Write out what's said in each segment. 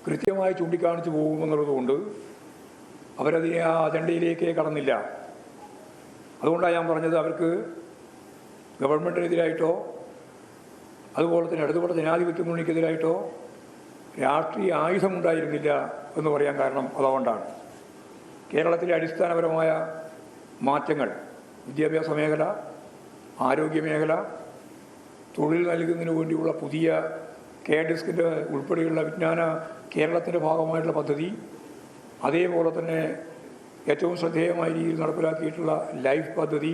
കൃത്യമായി ചൂണ്ടിക്കാണിച്ചു പോകുമെന്നുള്ളതുകൊണ്ട് അവരതിനെ ആ അജണ്ടയിലേക്ക് കടന്നില്ല. അതുകൊണ്ടാണ് ഞാൻ പറഞ്ഞത്, അവർക്ക് ഗവൺമെൻറ്റിനെതിരായിട്ടോ അതുപോലെ തന്നെ ഇടതുപക്ഷ ജനാധിപത്യ മുന്നണിക്കെതിരായിട്ടോ രാഷ്ട്രീയ ആയുധമുണ്ടായിരുന്നില്ല എന്ന് പറയാൻ കാരണം അതുകൊണ്ടാണ്. കേരളത്തിലെ അടിസ്ഥാനപരമായ മാറ്റങ്ങൾ, വിദ്യാഭ്യാസ മേഖല, ആരോഗ്യ മേഖല, തൊഴിൽ നൽകുന്നതിന് വേണ്ടിയുള്ള പുതിയ KDISC ഉൾപ്പെടെയുള്ള വിജ്ഞാന കേരളത്തിൻ്റെ ഭാഗമായിട്ടുള്ള പദ്ധതി, അതേപോലെ തന്നെ ഏറ്റവും ശ്രദ്ധേയമായ രീതിയിൽ നടപ്പിലാക്കിയിട്ടുള്ള ലൈഫ് പദ്ധതി,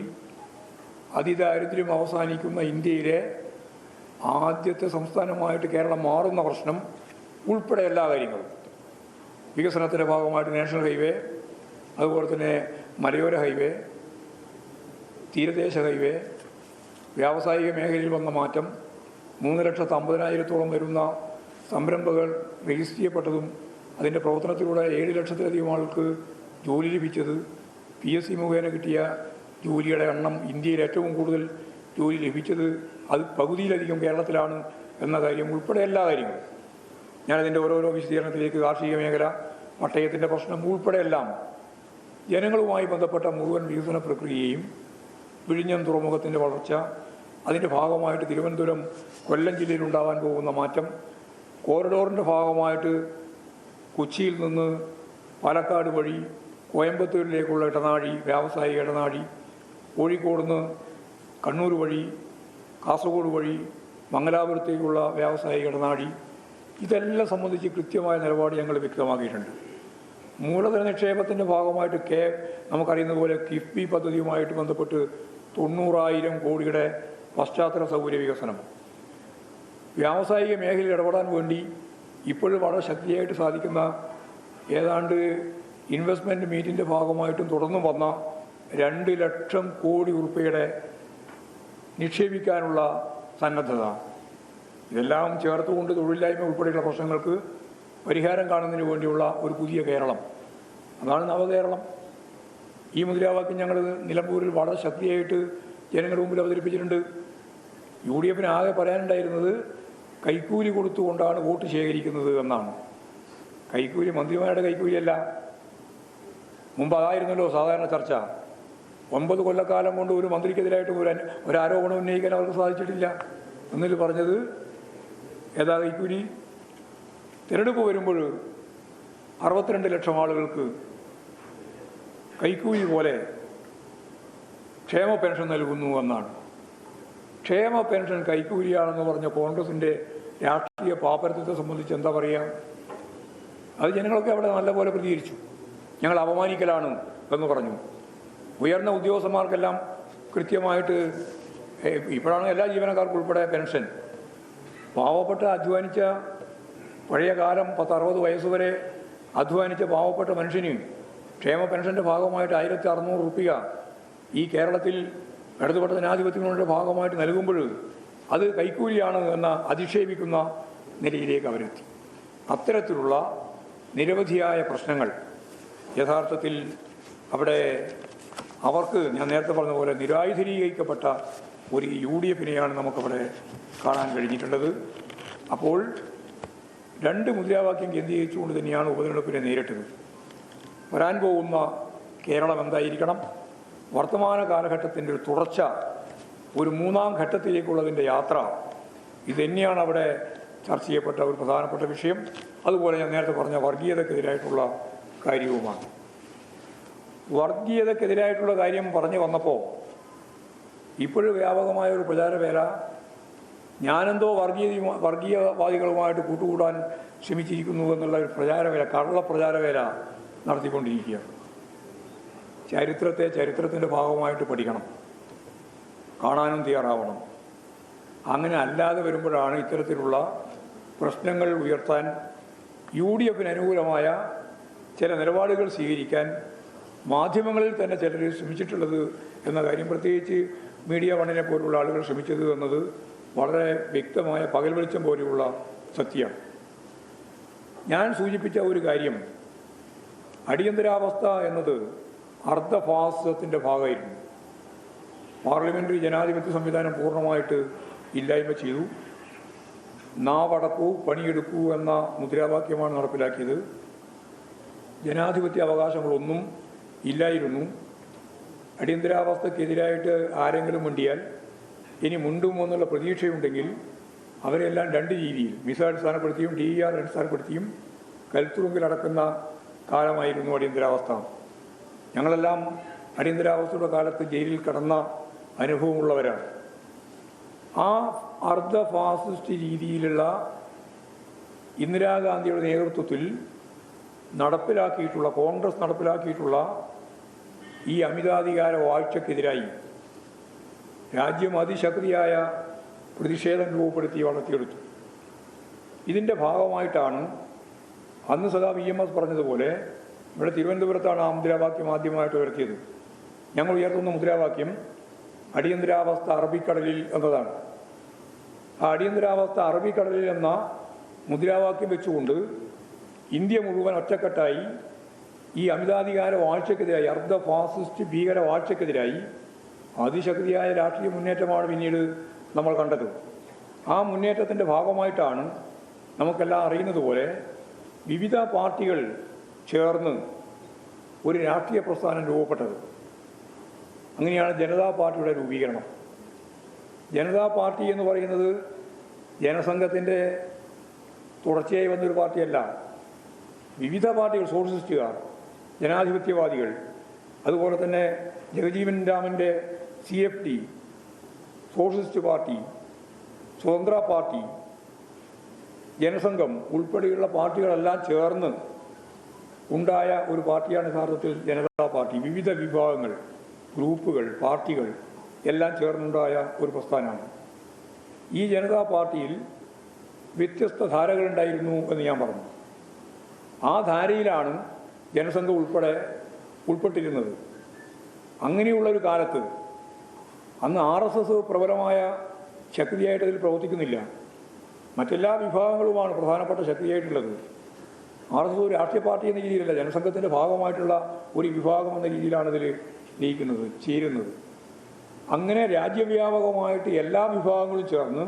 അതിദാരിദ്ര്യം അവസാനിക്കുന്ന ഇന്ത്യയിലെ ആദ്യത്തെ സംസ്ഥാനമായിട്ട് കേരളം മാറുന്ന പ്രശ്നം ഉൾപ്പെടെ എല്ലാ കാര്യങ്ങളും, വികസനത്തിൻ്റെ ഭാഗമായിട്ട് നാഷണൽ ഹൈവേ, അതുപോലെ തന്നെ മലയോര ഹൈവേ, തീരദേശ ഹൈവേ, വ്യാവസായിക മേഖലയിൽ വന്ന മാറ്റം, 3,50,000-ഓളം വരുന്ന സംരംഭങ്ങൾ രജിസ്റ്റർ ചെയ്യപ്പെട്ടതും അതിൻ്റെ പ്രവർത്തനത്തിലൂടെ 7 ലക്ഷത്തിലധികം ആൾക്ക് ജോലി ലഭിച്ചത്, PSC മുഖേന കിട്ടിയ ജോലിയുടെ എണ്ണം ഇന്ത്യയിൽ ഏറ്റവും കൂടുതൽ ജോലി ലഭിച്ചത് അത് പകുതിയിലധികം കേരളത്തിലാണ് എന്ന കാര്യം ഉൾപ്പെടെ എല്ലാ കാര്യങ്ങളും, ഞാനതിൻ്റെ ഓരോരോ വിശദീകരണത്തിലേക്ക് കാർഷിക മേഖല, പട്ടയത്തിൻ്റെ പ്രശ്നം ഉൾപ്പെടെ എല്ലാം ജനങ്ങളുമായി ബന്ധപ്പെട്ട മുഴുവൻ വികസന പ്രക്രിയയും, വിഴിഞ്ഞം തുറമുഖത്തിൻ്റെ വളർച്ച, അതിൻ്റെ ഭാഗമായിട്ട് തിരുവനന്തപുരം കൊല്ലം ജില്ലയിലുണ്ടാകാൻ പോകുന്ന മാറ്റം, കോറിഡോറിൻ്റെ ഭാഗമായിട്ട് കൊച്ചിയിൽ നിന്ന് പാലക്കാട് വഴി കോയമ്പത്തൂരിലേക്കുള്ള ഇടനാഴി, വ്യാവസായിക ഇടനാഴി, കോഴിക്കോട് നിന്ന് കണ്ണൂർ വഴി കാസർഗോഡ് വഴി മംഗലാപുരത്തേക്കുള്ള വ്യാവസായിക ഇടനാഴി, ഇതെല്ലാം സംബന്ധിച്ച് കൃത്യമായ നിലപാട് ഞങ്ങൾ വ്യക്തമാക്കിയിട്ടുണ്ട്. മൂലധന നിക്ഷേപത്തിൻ്റെ ഭാഗമായിട്ട് നമുക്കറിയുന്ന പോലെ കിഫ്ബി പദ്ധതിയുമായിട്ട് ബന്ധപ്പെട്ട് 90,000 കോടിയുടെ പശ്ചാത്തല സൗകര്യ വികസനം, വ്യാവസായിക മേഖലയിൽ ഇടപെടാൻ വേണ്ടി ഇപ്പോഴും വളരെ ശക്തിയായിട്ട് സാധിക്കുന്ന ഏതാണ്ട് ഇൻവെസ്റ്റ്മെൻറ്റ് മീറ്റിൻ്റെ ഭാഗമായിട്ടും തുടർന്നും വന്ന 2 ലക്ഷം കോടി രൂപയുടെ നിക്ഷേപിക്കാനുള്ള സന്നദ്ധത, ഇതെല്ലാം ചേർത്തുകൊണ്ട് തൊഴിലില്ലായ്മ ഉൾപ്പെടെയുള്ള പ്രശ്നങ്ങൾക്ക് പരിഹാരം കാണുന്നതിന് വേണ്ടിയുള്ള ഒരു പുതിയ കേരളം, അതാണ് നവകേരളം. ഈ മുദ്രാവാക്യം ഞങ്ങൾ നിലമ്പൂരിൽ വളരെ ശക്തിയായിട്ട് ജനങ്ങളുടെ മുമ്പിൽ അവതരിപ്പിച്ചിട്ടുണ്ട്. UDF ആകെ പറയാനുണ്ടായിരുന്നത് കൈക്കൂലി കൊടുത്തുകൊണ്ടാണ് വോട്ട് ശേഖരിക്കുന്നത് എന്നാണ്. കൈക്കൂലി മന്ത്രിമാരുടെ കൈക്കൂലിയല്ല. മുമ്പ് അതായിരുന്നല്ലോ സാധാരണ ചർച്ച. 9 കൊല്ലക്കാലം കൊണ്ട് ഒരു മന്ത്രിക്കെതിരായിട്ട് ഒരു ആരോപണം ഉന്നയിക്കാൻ അവർക്ക് സാധിച്ചിട്ടില്ല. എന്നിൽ പറഞ്ഞത് ഏതാ കൈക്കൂലി? തിരഞ്ഞെടുപ്പ് വരുമ്പോൾ 62 ലക്ഷം ആളുകൾക്ക് കൈക്കൂലി പോലെ ക്ഷേമ പെൻഷൻ നൽകുന്നു എന്നാണ്. ക്ഷേമ പെൻഷൻ കൈക്കൂലിയാണെന്ന് പറഞ്ഞ കോൺഗ്രസിൻ്റെ രാഷ്ട്രീയ പാപ്പരത്വത്തെ സംബന്ധിച്ച് എന്താ പറയുക? അത് ജനങ്ങളൊക്കെ അവിടെ നല്ലപോലെ പ്രതികരിച്ചു. ഞങ്ങൾ അപമാനിക്കലാണ് എന്ന് പറഞ്ഞു. ഉയർന്ന ഉദ്യോഗസ്ഥന്മാർക്കെല്ലാം കൃത്യമായിട്ട് ഇപ്പോഴാണ് എല്ലാ ജീവനക്കാർക്കും ഉൾപ്പെടെ പെൻഷൻ. പാവപ്പെട്ട അധ്വാനിച്ച പഴയ കാലം 10-60 വയസ്സ് വരെ അധ്വാനിച്ച പാവപ്പെട്ട മനുഷ്യന് ക്ഷേമ പെൻഷൻ്റെ ഭാഗമായിട്ട് 1,600 രൂപ ഈ കേരളത്തിൽ ഇടതുപക്ഷ ജനാധിപത്യങ്ങളുടെ ഭാഗമായിട്ട് നൽകുമ്പോൾ അത് കൈക്കൂലിയാണ് എന്ന അധിക്ഷേപിക്കുന്ന നിലയിലേക്ക് അവരെത്തി. അത്തരത്തിലുള്ള നിരവധിയായ പ്രശ്നങ്ങൾ യഥാർത്ഥത്തിൽ അവിടെ അവർക്ക് ഞാൻ നേരത്തെ പറഞ്ഞ പോലെ നിരായുധീകരിക്കപ്പെട്ട ഒരു UDF-നെയാണ് നമുക്കവിടെ കാണാൻ കഴിഞ്ഞിട്ടുള്ളത്. അപ്പോൾ 2 മുദ്രാവാക്യം കേന്ദ്രീകരിച്ചുകൊണ്ട് തന്നെയാണ് ഉപതെരഞ്ഞെടുപ്പിനെ നേരിട്ടത്. വരാൻ പോകുന്ന കേരളം എന്തായിരിക്കണം, വർത്തമാന കാലഘട്ടത്തിൻ്റെ ഒരു തുടർച്ച, ഒരു 3ാം ഘട്ടത്തിലേക്കുള്ളതിൻ്റെ യാത്ര, ഇതുതന്നെയാണ് അവിടെ ചർച്ച ചെയ്യപ്പെട്ട ഒരു പ്രധാനപ്പെട്ട വിഷയം. അതുപോലെ ഞാൻ നേരത്തെ പറഞ്ഞ വർഗീയതക്കെതിരായിട്ടുള്ള കാര്യവുമാണ്. വർഗീയതക്കെതിരായിട്ടുള്ള കാര്യം പറഞ്ഞു വന്നപ്പോൾ ഇപ്പോഴും വ്യാപകമായ ഒരു പ്രചാരവേല, ഞാനെന്തോ വർഗീയവാദികളുമായിട്ട് കൂട്ടുകൂടാൻ ശ്രമിച്ചിരിക്കുന്നു എന്നുള്ള ഒരു പ്രചാരവേല, കള്ള പ്രചാരവേല നടത്തിക്കൊണ്ടിരിക്കുകയാണ്. ചരിത്രത്തിൻ്റെ ഭാഗമായിട്ട് പഠിക്കണം, കാണാനും തയ്യാറാവണം. അങ്ങനെ അല്ലാതെ വരുമ്പോഴാണ് ഇത്തരത്തിലുള്ള പ്രശ്നങ്ങൾ ഉയർത്താൻ UDF-ന് അനുകൂലമായ ചില നിലപാടുകൾ സ്വീകരിക്കാൻ മാധ്യമങ്ങളിൽ തന്നെ ചിലർ ശ്രമിച്ചിട്ടുള്ളത് എന്ന കാര്യം, പ്രത്യേകിച്ച് മീഡിയ വണ്ണിനെ പോലുള്ള ആളുകൾ ശ്രമിച്ചത് എന്നത് വളരെ വ്യക്തമായ പകൽ വെളിച്ചം പോലെയുള്ള സത്യമാണ്. ഞാൻ സൂചിപ്പിച്ച ഒരു കാര്യം, അടിയന്തരാവസ്ഥ എന്നത് അർദ്ധഫാസിസത്തിൻ്റെ ഭാഗമായിരുന്നു. പാർലമെൻ്ററി ജനാധിപത്യ സംവിധാനം പൂർണ്ണമായിട്ട് ഇല്ലായ്മ ചെയ്തു. നാവടക്കൂ പണിയെടുക്കൂ എന്ന മുദ്രാവാക്യമാണ് നടപ്പിലാക്കിയത്. ജനാധിപത്യ അവകാശങ്ങളൊന്നും ഇല്ലായിരുന്നു. അടിയന്തരാവസ്ഥക്കെതിരായിട്ട് ആരെങ്കിലും മിണ്ടിയാൽ ഇനി മുണ്ടുമോ എന്നുള്ള പ്രതീക്ഷയുണ്ടെങ്കിൽ അവരെല്ലാം രണ്ട് രീതിയിൽ വിസ അടിസ്ഥാനപ്പെടുത്തിയും DER അടിസ്ഥാനപ്പെടുത്തിയും കൽത്തുറുങ്കിലടക്കുന്ന കാലമായിരുന്നു അടിയന്തരാവസ്ഥ. ഞങ്ങളെല്ലാം അടിയന്തരാവസ്ഥയുടെ കാലത്ത് ജയിലിൽ കടന്ന അനുഭവമുള്ളവരാണ്. ആ അർദ്ധ ഫാസിസ്റ്റ് രീതിയിലുള്ള ഇന്ദിരാഗാന്ധിയുടെ നേതൃത്വത്തിൽ നടപ്പിലാക്കിയിട്ടുള്ള കോൺഗ്രസ് നടപ്പിലാക്കിയിട്ടുള്ള ഈ അമിതാധികാര വാഴ്ചക്കെതിരായി രാജ്യം അതിശക്തിയായ പ്രതിഷേധം രൂപപ്പെടുത്തി വളർത്തിയെടുത്തു. ഇതിൻ്റെ ഭാഗമായിട്ടാണ് അന്ന് സദാ EMS പറഞ്ഞതുപോലെ ഇവിടെ തിരുവനന്തപുരത്താണ് ആ മുദ്രാവാക്യം ആദ്യമായിട്ട് ഉയർത്തിയത്. ഞങ്ങൾ ഉയർത്തുന്ന മുദ്രാവാക്യം അടിയന്തരാവസ്ഥ അറബിക്കടലിൽ എന്നതാണ്. ആ അടിയന്തരാവസ്ഥ അറബിക്കടലിൽ എന്ന മുദ്രാവാക്യം വെച്ചുകൊണ്ട് ഇന്ത്യ മുഴുവൻ ഒറ്റക്കെട്ടായി ഈ അമിതാധികാര വാഴ്ചക്കെതിരായി അർദ്ധ ഫാസിസ്റ്റ് ഭീകര വാഴ്ചക്കെതിരായി അതിശക്തിയായ രാഷ്ട്രീയ മുന്നേറ്റമാണ് പിന്നീട് നമ്മൾ കണ്ടത്. ആ മുന്നേറ്റത്തിൻ്റെ ഭാഗമായിട്ടാണ് നമുക്കെല്ലാം അറിയുന്നത് പോലെ വിവിധ പാർട്ടികൾ ചേർന്ന് ഒരു രാഷ്ട്രീയ പ്രസ്ഥാനം രൂപപ്പെട്ടത്. അങ്ങനെയാണ് ജനതാ പാർട്ടിയുടെ രൂപീകരണം. ജനതാ പാർട്ടി എന്ന് പറയുന്നത് ജനസംഘത്തിൻ്റെ തുടർച്ചയായി വന്നൊരു പാർട്ടിയല്ല. വിവിധ പാർട്ടികൾ, സോഷ്യലിസ്റ്റുകാർ, ജനാധിപത്യവാദികൾ, അതുപോലെ തന്നെ ജഗജീവൻ രാമൻ്റെ CFD, സോഷ്യലിസ്റ്റ് പാർട്ടി, സ്വതന്ത്ര പാർട്ടി, ജനസംഘം ഉൾപ്പെടെയുള്ള പാർട്ടികളെല്ലാം ചേർന്ന് ഉണ്ടായ ഒരു പാർട്ടിയാണ് യഥാർത്ഥത്തിൽ ജനതാ പാർട്ടി. വിവിധ വിഭാഗങ്ങൾ, ഗ്രൂപ്പുകൾ, പാർട്ടികൾ എല്ലാം ചേർന്നുണ്ടായ ഒരു പ്രസ്ഥാനമാണ്. ഈ ജനതാ പാർട്ടിയിൽ വ്യത്യസ്ത ധാരകളുണ്ടായിരുന്നു എന്ന് ഞാൻ പറഞ്ഞു. ആ ധാരയിലാണ് ജനസംഘം ഉൾപ്പെട്ടിരുന്നത്. അങ്ങനെയുള്ളൊരു കാലത്ത് അന്ന് RSS പ്രബലമായ ശക്തിയായിട്ട് അതിൽ പ്രവർത്തിക്കുന്നില്ല. മറ്റെല്ലാ വിഭാഗങ്ങളുമാണ് പ്രധാനപ്പെട്ട ശക്തിയായിട്ടുള്ളത്. RSS ഒരു രാഷ്ട്രീയ പാർട്ടി എന്ന രീതിയിലല്ല, ജനസംഘത്തിൻ്റെ ഭാഗമായിട്ടുള്ള ഒരു വിഭാഗം എന്ന രീതിയിലാണ് ഇതിൽ ചേരുന്നത്. അങ്ങനെ രാജ്യവ്യാപകമായിട്ട് എല്ലാ വിഭാഗങ്ങളും ചേർന്ന്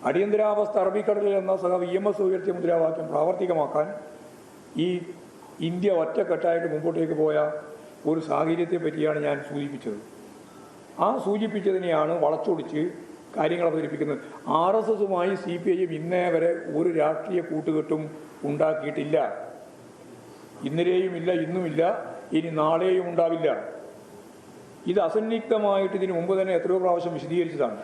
അടിയന്തരാവസ്ഥ അറബിക്കടലിൽ എന്ന EMS ഉയർത്തിയ മുദ്രാവാക്യം പ്രാവർത്തികമാക്കാൻ ഈ ഇന്ത്യ ഒറ്റക്കെട്ടായിട്ട് മുമ്പോട്ടേക്ക് പോയ ഒരു സാഹചര്യത്തെ പറ്റിയാണ് ഞാൻ സൂചിപ്പിച്ചത്. ആ സൂചിപ്പിച്ചതിനെയാണ് വളച്ചൊടിച്ച് കാര്യങ്ങൾ അവതരിപ്പിക്കുന്നത്. RSSുമായി CPIM ഇന്നേ വരെ ഒരു രാഷ്ട്രീയ കൂട്ടുകെട്ടും ഉണ്ടാക്കിയിട്ടില്ല. ഇന്നലെയും ഇല്ല, ഇന്നുമില്ല, ഇനി നാളെയും ഉണ്ടാവില്ല. ഇത് അസന്നിഗ്ധമായിട്ട് ഇതിനു മുമ്പ് തന്നെ എത്രയോ പ്രാവശ്യം വിശദീകരിച്ചതാണ്.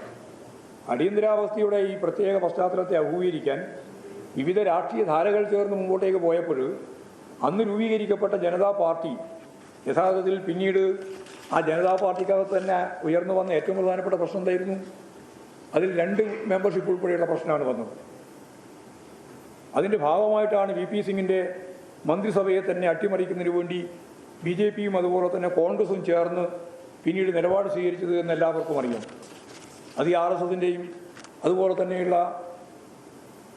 അടിയന്തരാവസ്ഥയുടെ ഈ പ്രത്യേക പശ്ചാത്തലത്തെ അഭിമുഖീകരിക്കാൻ വിവിധ രാഷ്ട്രീയ ധാരകൾ ചേർന്ന് മുമ്പോട്ടേക്ക് പോയപ്പോൾ അന്ന് രൂപീകരിക്കപ്പെട്ട ജനതാ പാർട്ടി യഥാർത്ഥത്തിൽ പിന്നീട് ആ ജനതാ പാർട്ടിക്കകത്ത് തന്നെ ഉയർന്നു വന്ന ഏറ്റവും പ്രധാനപ്പെട്ട പ്രശ്നം എന്തായിരുന്നു? അതിൽ 2 മെമ്പർഷിപ്പ് ഉൾപ്പെടെയുള്ള പ്രശ്നമാണ് വന്നത്. അതിൻ്റെ ഭാഗമായിട്ടാണ് VP സിംഗിൻ്റെ മന്ത്രിസഭയെ തന്നെ അട്ടിമറിക്കുന്നതിന് വേണ്ടി BJPയും അതുപോലെ തന്നെ കോൺഗ്രസും ചേർന്ന് പിന്നീട് നിലപാട് സ്വീകരിച്ചത് എന്ന് എല്ലാവർക്കും അറിയാം. അത് RSSൻ്റെയും അതുപോലെ തന്നെയുള്ള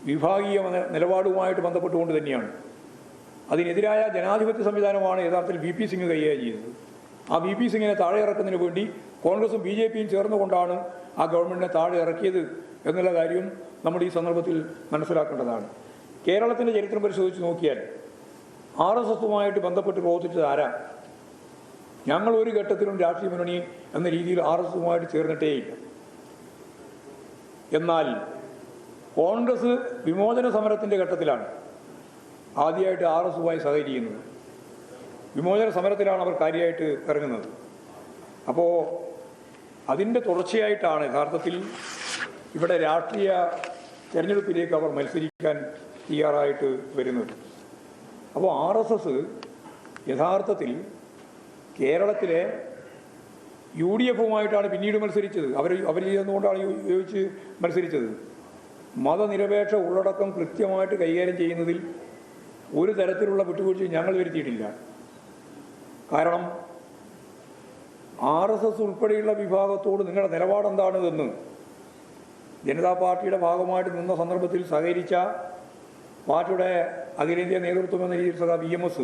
വിഭാഗീയ നിലപാടുമായിട്ട് ബന്ധപ്പെട്ടുകൊണ്ട് തന്നെയാണ്. അതിനെതിരായ ജനാധിപത്യ സംവിധാനമാണ് യഥാർത്ഥത്തിൽ VP സിംഗ് കൈകാര്യം ചെയ്തത്. ആ VP സിംഗിനെ താഴെ ഇറക്കുന്നതിന് വേണ്ടി കോൺഗ്രസും BJPയും ചേർന്നുകൊണ്ടാണ് ആ ഗവൺമെൻറ്റിനെ താഴെ ഇറക്കിയത് എന്നുള്ള കാര്യം നമ്മൾ ഈ സന്ദർഭത്തിൽ മനസ്സിലാക്കേണ്ടതാണ്. കേരളത്തിൻ്റെ ചരിത്രം പരിശോധിച്ച് നോക്കിയാൽ RSSുമായിട്ട് ബന്ധപ്പെട്ട് പ്രവർത്തിച്ചത് ആരാ? ഞങ്ങൾ ഒരു ഘട്ടത്തിലും രാഷ്ട്രീയ മുന്നണി എന്ന രീതിയിൽ RSSുമായിട്ട് ചേർന്നിട്ടേയില്ല. എന്നാൽ കോൺഗ്രസ് വിമോചന സമരത്തിൻ്റെ ഘട്ടത്തിലാണ് ആദ്യമായിട്ട് RSSുമായി സഹകരിക്കുന്നത്. വിമോചന സമരത്തിലാണ് അവർ കാര്യമായിട്ട് ഇറങ്ങുന്നത്. അപ്പോൾ അതിൻ്റെ തുടർച്ചയായിട്ടാണ് യഥാർത്ഥത്തിൽ ഇവിടെ രാഷ്ട്രീയ തെരഞ്ഞെടുപ്പിലേക്ക് അവർ മത്സരിക്കാൻ തയ്യാറായിട്ട് വരുന്നത്. അപ്പോൾ RSS യഥാർത്ഥത്തിൽ കേരളത്തിലെ UDFുമായിട്ടാണ് പിന്നീട് മത്സരിച്ചത്. അവർ ചെയ്യുന്നതുകൊണ്ടാണ് യോജിച്ച് മത്സരിച്ചത്. മതനിരപേക്ഷ ഉള്ളടക്കം കൃത്യമായിട്ട് കൈകാര്യം ചെയ്യുന്നതിൽ ഒരു തരത്തിലുള്ള വിട്ടുവീഴ്ചയും ഞങ്ങൾ വരുത്തിയിട്ടില്ല. കാരണം RSS ഉൾപ്പെടെയുള്ള വിഭാഗത്തോട് നിങ്ങളുടെ നിലപാടെന്താണിതെന്ന് ജനതാ പാർട്ടിയുടെ ഭാഗമായിട്ട് നിന്ന സന്ദർഭത്തിൽ സഹകരിച്ച പാർട്ടിയുടെ അഖിലേന്ത്യാ നേതൃത്വം എന്ന രീതിയിൽ സദാ EMS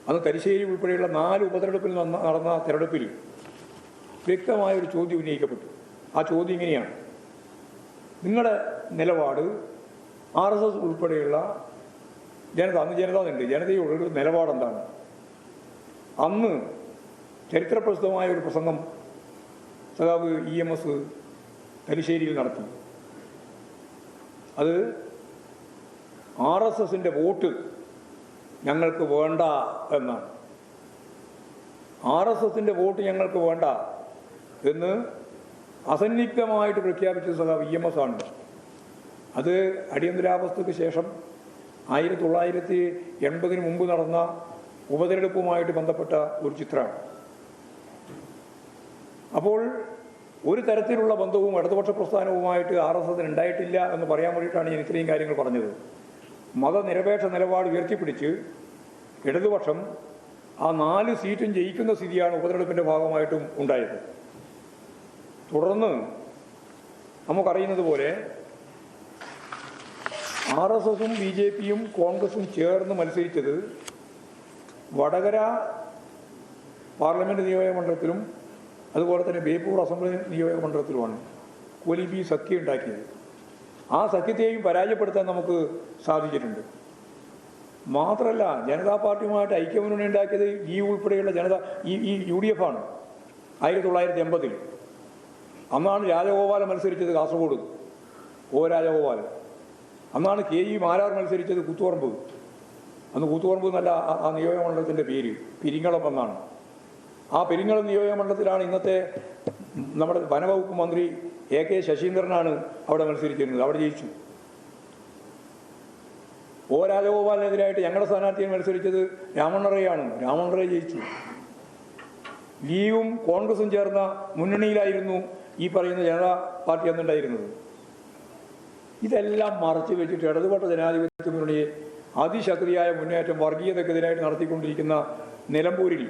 അന്ന് തലശ്ശേരി ഉൾപ്പെടെയുള്ള 4 ഉപതെരഞ്ഞെടുപ്പിൽ നടന്ന തെരഞ്ഞെടുപ്പിൽ വ്യക്തമായൊരു ചോദ്യം ഉന്നയിക്കപ്പെട്ടു. ആ ചോദ്യം ഇങ്ങനെയാണ്: നിങ്ങളുടെ നിലപാട് RSS ഉൾപ്പെടെയുള്ള അന്ന് ജനതയുണ്ട്, ജനതയോടൊരു നിലപാടെന്താണ്? അന്ന് ചരിത്രപ്രസിദ്ധമായ ഒരു പ്രസംഗം സഖാവ് EMS തലശ്ശേരിയിൽ നടത്തി. അത് RSSൻ്റെ വോട്ട് ഞങ്ങൾക്ക് വേണ്ട എന്നാണ്. RSSൻ്റെ വോട്ട് ഞങ്ങൾക്ക് വേണ്ട എന്ന് അസന്നിഗ്ധമായിട്ട് പ്രഖ്യാപിച്ച സഖാവ് EMS ആണ്. അത് അടിയന്തരാവസ്ഥയ്ക്ക് ശേഷം 1980 മുമ്പ് നടന്ന ഉപതെരഞ്ഞെടുപ്പുമായിട്ട് ബന്ധപ്പെട്ട ഒരു ചിത്രമാണ്. അപ്പോൾ ഒരു തരത്തിലുള്ള ബന്ധവും ഇടതുപക്ഷ പ്രസ്ഥാനവുമായിട്ട് RSS ഉണ്ടായിട്ടില്ല എന്ന് പറയാൻ വേണ്ടിയിട്ടാണ് ഞാൻ ഇത്രയും കാര്യങ്ങൾ പറഞ്ഞത്. മതനിരപേക്ഷ നിലപാട് ഉയർത്തിപ്പിടിച്ച് ഇടതുപക്ഷം ആ 4 സീറ്റും ജയിക്കുന്ന സ്ഥിതിയാണ് ഉപതെരഞ്ഞെടുപ്പിൻ്റെ ഭാഗമായിട്ടും ഉണ്ടായത്. തുടർന്ന് നമുക്കറിയുന്നത് പോലെ RSSും BJPയും കോൺഗ്രസും ചേർന്ന് മത്സരിച്ചത് വടകര പാർലമെൻറ്റ് നിയോജകമണ്ഡലത്തിലും അതുപോലെ തന്നെ ബേപ്പൂർ അസംബ്ലി നിയോജകമണ്ഡലത്തിലുമാണ് കോലിബി സഖ്യം ഉണ്ടാക്കിയത്. ആ സഖ്യത്തെയും പരാജയപ്പെടുത്താൻ നമുക്ക് സാധിച്ചിട്ടുണ്ട്. മാത്രമല്ല, ജനതാ പാർട്ടിയുമായിട്ട് ഐക്യമുന്നണി ഉണ്ടാക്കിയത് ഈ ഉൾപ്പെടെയുള്ള ഈ UDF ആണ്. 1980 അന്നാണ് രാജഗോപാലൻ മത്സരിച്ചത് കാസർഗോഡ്, രാജഗോപാലൻ. അന്നാണ് KE മാരാർ മത്സരിച്ചത് കൂത്തുപറമ്പ്. അന്ന് കൂത്തുപറമ്പ് എന്നല്ല ആ നിയോജകമണ്ഡലത്തിൻ്റെ പേര്, പെരിങ്ങളം എന്നാണ്. ആ പെരിങ്ങളം നിയോജകമണ്ഡലത്തിലാണ് ഇന്നത്തെ നമ്മുടെ വനവകുപ്പ് മന്ത്രി AK ശശീന്ദ്രനാണ് അവിടെ മത്സരിച്ചിരുന്നത്. അവിടെ ജയിച്ചു. രാജഗോപാലിനെതിരായിട്ട് ഞങ്ങളുടെ സ്ഥാനാർത്ഥിയെ മത്സരിച്ചത് രാമണ്ണറയാണ്. രാമണ്ണറ ജയിച്ചു. ലീഗും കോൺഗ്രസും ചേർന്ന മുന്നണിയിലായിരുന്നു ഈ പറയുന്ന ജനതാ പാർട്ടി അന്നുണ്ടായിരുന്നത്. ഇതെല്ലാം മറച്ചു വെച്ചിട്ട് ഇടതുപക്ഷ ജനാധിപത്യ മുന്നണിയെ അതിശക്തിയായ മുന്നേറ്റം വർഗീയതക്കെതിരായിട്ട് നടത്തിക്കൊണ്ടിരിക്കുന്ന നിലമ്പൂരിൽ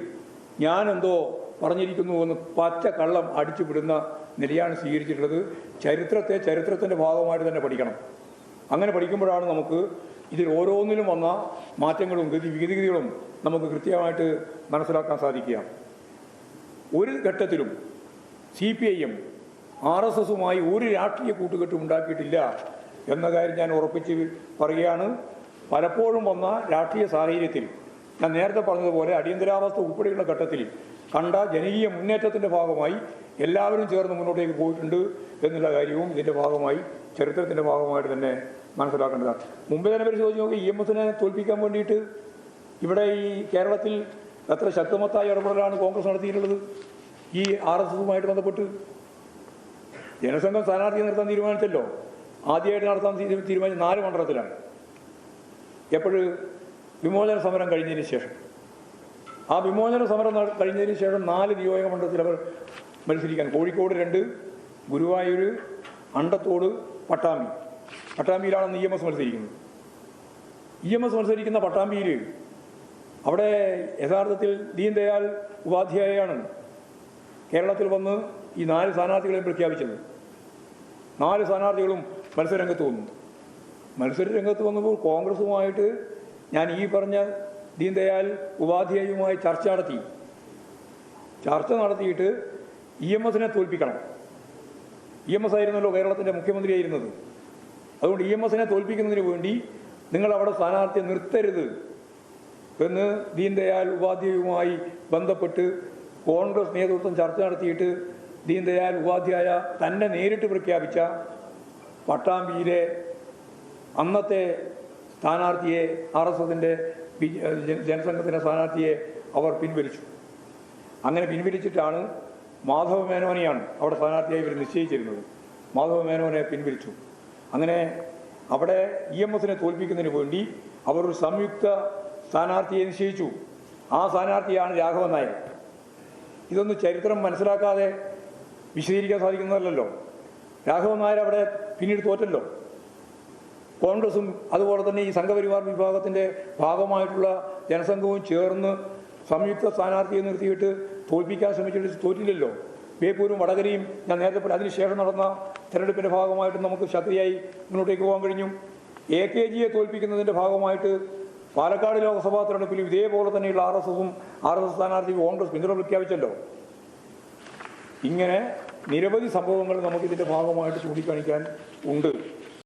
ഞാനെന്തോ പറഞ്ഞിരിക്കുന്നുവെന്ന് പച്ച കള്ളം അടിച്ചു വിടുന്ന നിലയാണ് സ്വീകരിച്ചിട്ടുള്ളത്. ചരിത്രത്തിൻ്റെ ഭാഗമായിട്ട് തന്നെ പഠിക്കണം. അങ്ങനെ പഠിക്കുമ്പോഴാണ് നമുക്ക് ഇതിൽ ഓരോന്നിലും വന്ന മാറ്റങ്ങളും വിഗതികളും നമുക്ക് കൃത്യമായിട്ട് മനസ്സിലാക്കാൻ സാധിക്കുക. ഒരു ഘട്ടത്തിലും CPIM RSSുമായി ഒരു രാഷ്ട്രീയ കൂട്ടുകെട്ടും ഉണ്ടാക്കിയിട്ടില്ല എന്ന കാര്യം ഞാൻ ഉറപ്പിച്ച് പറയുകയാണ്. പലപ്പോഴും വന്ന രാഷ്ട്രീയ സാഹചര്യത്തിൽ ഞാൻ നേരത്തെ പറഞ്ഞതുപോലെ അടിയന്തരാവസ്ഥ ഉൾപ്പെടെയുള്ള ഘട്ടത്തിൽ കണ്ട ജനകീയ മുന്നേറ്റത്തിൻ്റെ ഭാഗമായി എല്ലാവരും ചേർന്ന് മുന്നോട്ടേക്ക് പോയിട്ടുണ്ട് എന്നുള്ള കാര്യവും ഇതിൻ്റെ ഭാഗമായി ചരിത്രത്തിൻ്റെ ഭാഗമായിട്ട് തന്നെ മനസ്സിലാക്കേണ്ടതാണ്. മുമ്പേ തന്നെ പരിശോധിച്ച് നോക്കി EMSനെ തോൽപ്പിക്കാൻ വേണ്ടിയിട്ട് ഇവിടെ ഈ കേരളത്തിൽ എത്ര ശക്തമത്തായ ഇടപെടലാണ് കോൺഗ്രസ് നടത്തിയിട്ടുള്ളത്. ഈ RSSുമായിട്ട് ബന്ധപ്പെട്ട് ജനസംഘം സ്ഥാനാർത്ഥിയെ നിർത്താൻ തീരുമാനിച്ചല്ലോ. ആദ്യമായിട്ട് നടത്താൻ തീരുമാനിച്ച 4 മണ്ഡലത്തിലാണ്. എപ്പോഴും വിമോചന സമരം കഴിഞ്ഞതിന് ശേഷം. ആ വിമോചന സമരം കഴിഞ്ഞതിന് ശേഷം 4 നിയോജക മണ്ഡലത്തിൽ അവർ മത്സരിക്കാൻ, കോഴിക്കോട് 2, ഗുരുവായൂർ, അണ്ടത്തോട്, പട്ടാമ്പിയിലാണ് EMS മത്സരിക്കുന്നത്. EMS മത്സരിക്കുന്ന പട്ടാമ്പിയിൽ അവിടെ യഥാർത്ഥത്തിൽ ദീൻ ദയാൽ ഉപാധ്യായയാണ് കേരളത്തിൽ വന്ന് ഈ 4 സ്ഥാനാർത്ഥികളെയും പ്രഖ്യാപിച്ചത്. 4 സ്ഥാനാർത്ഥികളും മത്സരരംഗത്ത് വന്നു. മത്സരരംഗത്ത് വന്നപ്പോൾ കോൺഗ്രസുമായിട്ട് ഞാൻ ഈ പറഞ്ഞ ദീൻ ദയാൽ ഉപാധ്യായയുമായി ചർച്ച നടത്തിയിട്ട് EMSനെ തോൽപ്പിക്കണം. EMS ആയിരുന്നല്ലോ കേരളത്തിൻ്റെ മുഖ്യമന്ത്രിയായിരുന്നത്. അതുകൊണ്ട് EMSനെ തോൽപ്പിക്കുന്നതിന് വേണ്ടി നിങ്ങൾ അവിടെ സ്ഥാനാർത്ഥിയെ നിർത്തരുത് എന്ന് ദീൻ ദയാൽ ഉപാധ്യായയുമായി ബന്ധപ്പെട്ട് കോൺഗ്രസ് നേതൃത്വം ചർച്ച നടത്തിയിട്ട് ദീൻ ദയാൽ ഉപാധ്യായ തന്നെ നേരിട്ട് പ്രഖ്യാപിച്ച പട്ടാമ്പിയിലെ അന്നത്തെ സ്ഥാനാർത്ഥിയെ RSSൻ്റെ ജനസംഘത്തിൻ്റെ സ്ഥാനാർത്ഥിയെ അവർ പിൻവലിച്ചു. അങ്ങനെ പിൻവലിച്ചിട്ടാണ് മാധവ മേനോനെയാണ് അവിടെ സ്ഥാനാർത്ഥിയായി ഇവർ നിശ്ചയിച്ചിരുന്നത്. മാധവ മേനോനെ പിൻവലിച്ചു. അങ്ങനെ അവിടെ EMSനെ തോൽപ്പിക്കുന്നതിന് വേണ്ടി അവർ ഒരു സംയുക്ത സ്ഥാനാർത്ഥിയെ നിശ്ചയിച്ചു. ആ സ്ഥാനാർത്ഥിയാണ് രാഘവൻ നായർ. ഇതൊന്നും ചരിത്രം മനസ്സിലാക്കാതെ വിശദീകരിക്കാൻ സാധിക്കുന്നതല്ലോ. രാഘവൻ നായർ അവിടെ പിന്നീട് തോറ്റല്ലോ. കോൺഗ്രസും അതുപോലെ തന്നെ ഈ സംഘപരിവാർ വിഭാഗത്തിൻ്റെ ഭാഗമായിട്ടുള്ള ജനസംഘവും ചേർന്ന് സംയുക്ത സ്ഥാനാർത്ഥിയെ നിർത്തിയിട്ട് തോൽപ്പിക്കാൻ ശ്രമിച്ചിട്ട് തോറ്റില്ലല്ലോ. ബേപ്പൂരും വടകരയും ഞാൻ നേരത്തെ അതിനുശേഷം നടന്ന തെരഞ്ഞെടുപ്പിൻ്റെ ഭാഗമായിട്ട് നമുക്ക് ശക്തിയായി മുന്നോട്ടേക്ക് പോകാൻ കഴിഞ്ഞു. AKGയെ തോൽപ്പിക്കുന്നതിൻ്റെ ഭാഗമായിട്ട് പാലക്കാട് ലോക്സഭാ തെരഞ്ഞെടുപ്പിലും ഇതേപോലെ തന്നെയുള്ള RSS സ്ഥാനാർത്ഥിക്ക് കോൺഗ്രസ് പിന്തുണ പ്രഖ്യാപിച്ചല്ലോ. ഇങ്ങനെ നിരവധി സംഭവങ്ങൾ നമുക്കിതിൻ്റെ ഭാഗമായിട്ട് ചൂണ്ടിക്കാണിക്കാൻ ഉണ്ട്.